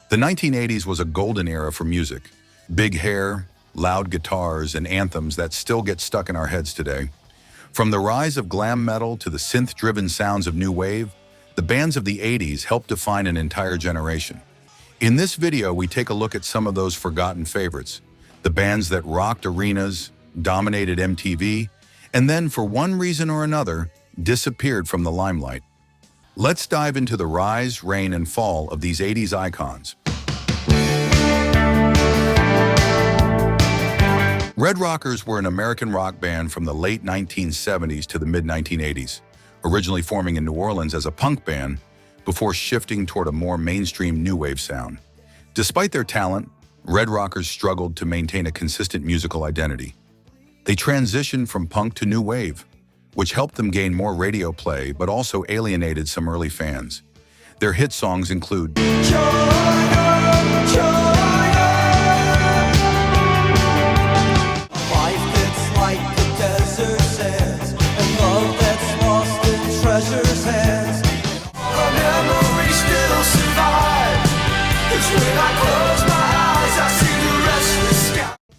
The 1980s was a golden era for music. Big hair, loud guitars, and anthems that still get stuck in our heads today. From the rise of glam metal to the synth-driven sounds of new wave, the bands of the 80s helped define an entire generation. In this video, we take a look at some of those forgotten favorites, the bands that rocked arenas, dominated MTV, and then, for one reason or another, disappeared from the limelight. Let's dive into the rise, reign, and fall of these 80s icons. Red Rockers were an American rock band from the late 1970s to the mid-1980s, originally forming in New Orleans as a punk band before shifting toward a more mainstream new wave sound. Despite their talent, Red Rockers struggled to maintain a consistent musical identity. They transitioned from punk to new wave, which helped them gain more radio play but also alienated some early fans. Their hit songs include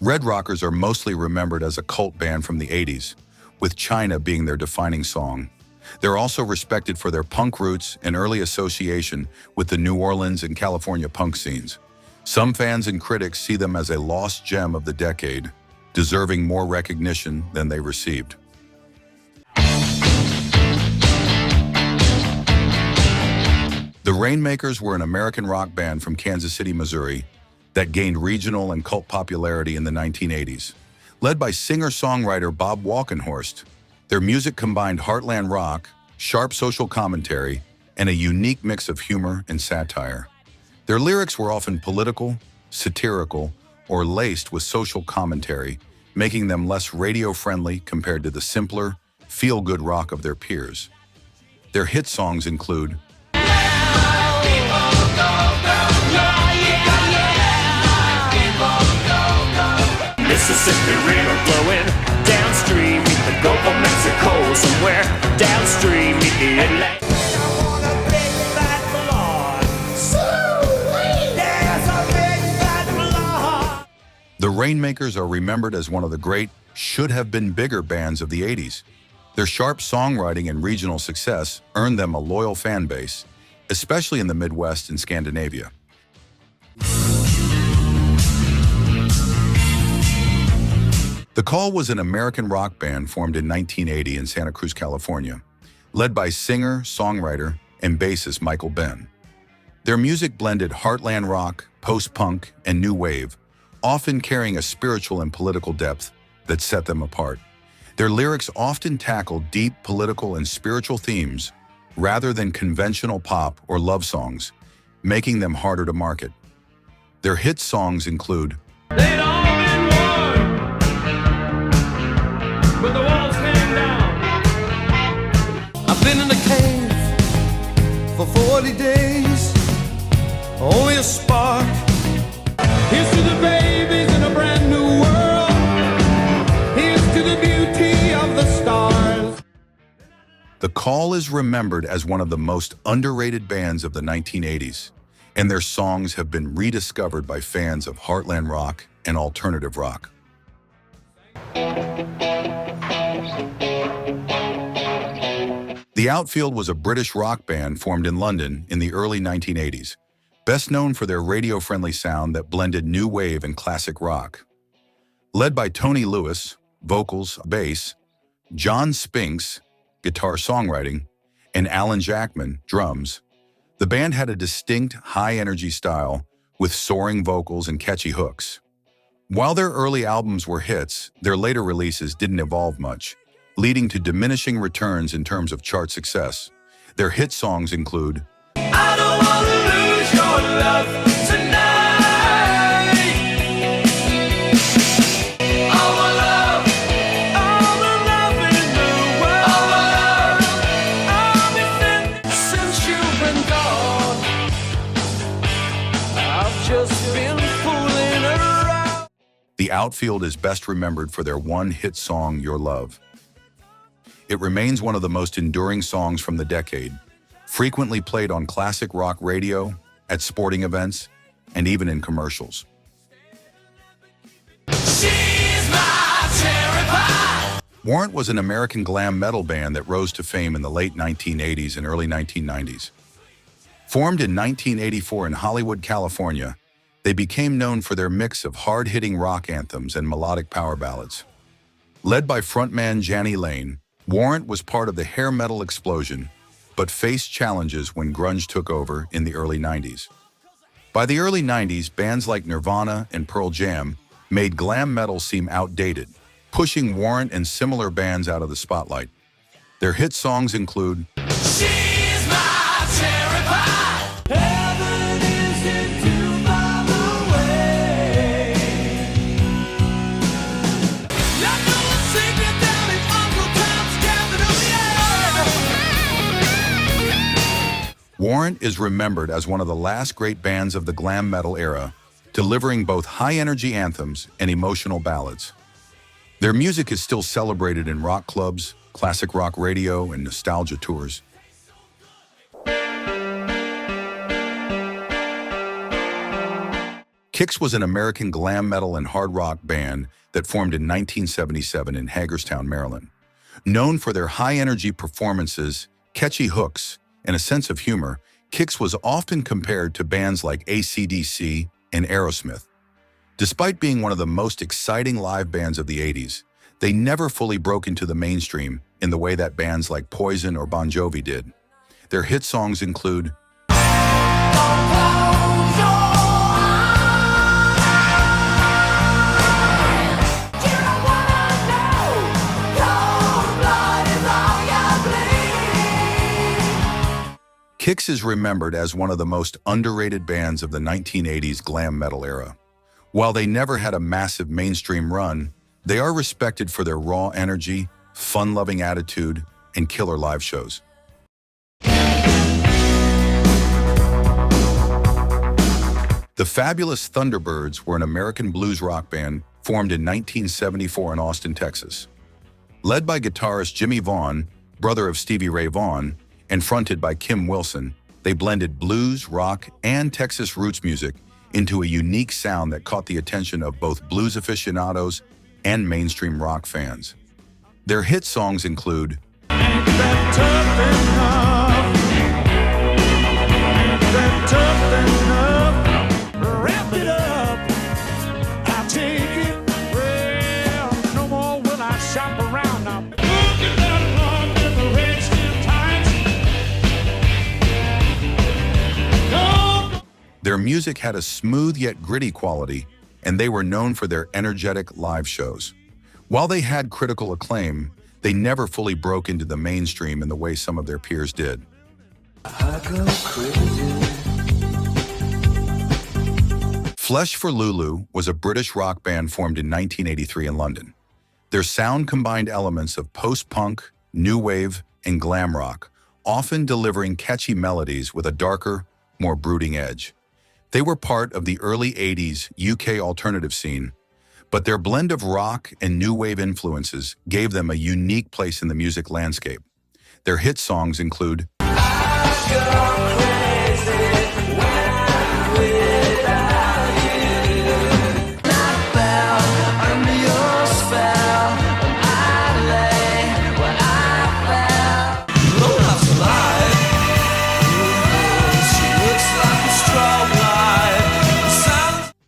Red Rockers are mostly remembered as a cult band from the 80s, with China being their defining song. They're also respected for their punk roots and early association with the New Orleans and California punk scenes. Some fans and critics see them as a lost gem of the decade, deserving more recognition than they received. The Rainmakers were an American rock band from Kansas City, Missouri, that gained regional and cult popularity in the 1980s. Led by singer-songwriter Bob Walkenhorst, their music combined heartland rock, sharp social commentary, and a unique mix of humor and satire. Their lyrics were often political, satirical, or laced with social commentary, making them less radio-friendly compared to the simpler, feel-good rock of their peers. Their hit songs include Mississippi River flowing downstream, meet the Gulf of Mexico somewhere downstream, meet the Atlantic. I want a big fat blonde. There's a big fat blonde. The Rainmakers are remembered as one of the great should-have-been-bigger bands of the 80s. Their sharp songwriting and regional success earned them a loyal fan base, especially in the Midwest and Scandinavia. The Call was an American rock band formed in 1980 in Santa Cruz, California, led by singer, songwriter, and bassist Michael Ben. Their music blended heartland rock, post-punk, and new wave, often carrying a spiritual and political depth that set them apart. Their lyrics often tackled deep political and spiritual themes rather than conventional pop or love songs, making them harder to market. Their hit songs include But the walls came down. I've been in a cave for 40 days, only a spark. Here's to the babies in a brand new world. Here's to the beauty of the stars. The Call is remembered as one of the most underrated bands of the 1980s, and their songs have been rediscovered by fans of heartland rock and alternative rock. The Outfield was a British rock band formed in London in the early 1980s, best known for their radio-friendly sound that blended new wave and classic rock. Led by Tony Lewis, vocals, bass, John Spinks, guitar songwriting, and Alan Jackman, drums, the band had a distinct, high-energy style with soaring vocals and catchy hooks. While their early albums were hits, their later releases didn't evolve much, leading to diminishing returns in terms of chart success. Their hit songs include I don't wanna lose your love tonight. All my love in the world. All my love, I'll be thin since you've been gone. I've just been fooling around. The Outfield is best remembered for their one-hit song, Your Love. It remains one of the most enduring songs from the decade, frequently played on classic rock radio, at sporting events, and even in commercials. She's my cherry pie. Warrant was an American glam metal band that rose to fame in the late 1980s and early 1990s. Formed in 1984 in Hollywood, California, they became known for their mix of hard-hitting rock anthems and melodic power ballads. Led by frontman Janny Lane, Warrant was part of the hair metal explosion, but faced challenges when grunge took over in the early 90s. By the early 90s, bands like Nirvana and Pearl Jam made glam metal seem outdated, pushing Warrant and similar bands out of the spotlight. Their hit songs include She's my cherry pie. Heaven isn't too far away. I know a secret down in Uncle Tom's Cabin, oh yeah. Warrant is remembered as one of the last great bands of the glam metal era, delivering both high-energy anthems and emotional ballads. Their music is still celebrated in rock clubs, classic rock radio, and nostalgia tours. Kix was an American glam metal and hard rock band that formed in 1977 in Hagerstown, Maryland. Known for their high-energy performances, catchy hooks, and a sense of humor, Kix was often compared to bands like AC/DC and Aerosmith. Despite being one of the most exciting live bands of the 80s, they never fully broke into the mainstream in the way that bands like Poison or Bon Jovi did. Their hit songs include Kix is remembered as one of the most underrated bands of the 1980s glam metal era. While they never had a massive mainstream run, they are respected for their raw energy, fun-loving attitude, and killer live shows. The Fabulous Thunderbirds were an American blues rock band formed in 1974 in Austin, Texas. Led by guitarist Jimmy Vaughn, brother of Stevie Ray Vaughan, and fronted by Kim Wilson, they blended blues, rock, and Texas roots music into a unique sound that caught the attention of both blues aficionados and mainstream rock fans. Their hit songs include Ain't that tough enough? Wrap it up. I'll take it. Well, no more will I shop around now. Look at that love in the red steel times. Their music had a smooth yet gritty quality, and they were known for their energetic live shows. While they had critical acclaim, they never fully broke into the mainstream in the way some of their peers did. Flesh for Lulu was a British rock band formed in 1983 in London. Their sound combined elements of post-punk, new wave, and glam rock, often delivering catchy melodies with a darker, more brooding edge. They were part of the early 80s UK alternative scene, but their blend of rock and new wave influences gave them a unique place in the music landscape. Their hit songs include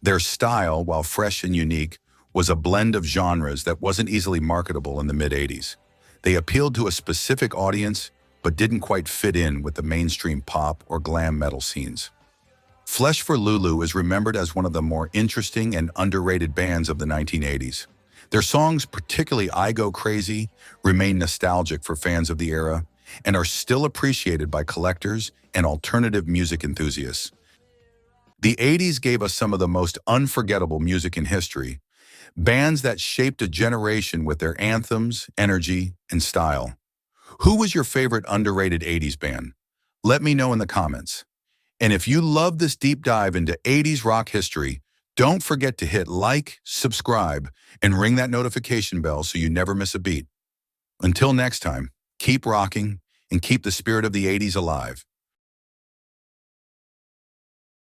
Their style, while fresh and unique, was a blend of genres that wasn't easily marketable in the mid-80s. They appealed to a specific audience, but didn't quite fit in with the mainstream pop or glam metal scenes. Flesh for Lulu is remembered as one of the more interesting and underrated bands of the 1980s. Their songs, particularly I Go Crazy, remain nostalgic for fans of the era and are still appreciated by collectors and alternative music enthusiasts. The 80s gave us some of the most unforgettable music in history, bands that shaped a generation with their anthems, energy, and style. Who was your favorite underrated 80s band? Let me know in the comments. And if you love this deep dive into 80s rock history, don't forget to hit like, subscribe, and ring that notification bell so you never miss a beat. Until next time, keep rocking and keep the spirit of the 80s alive.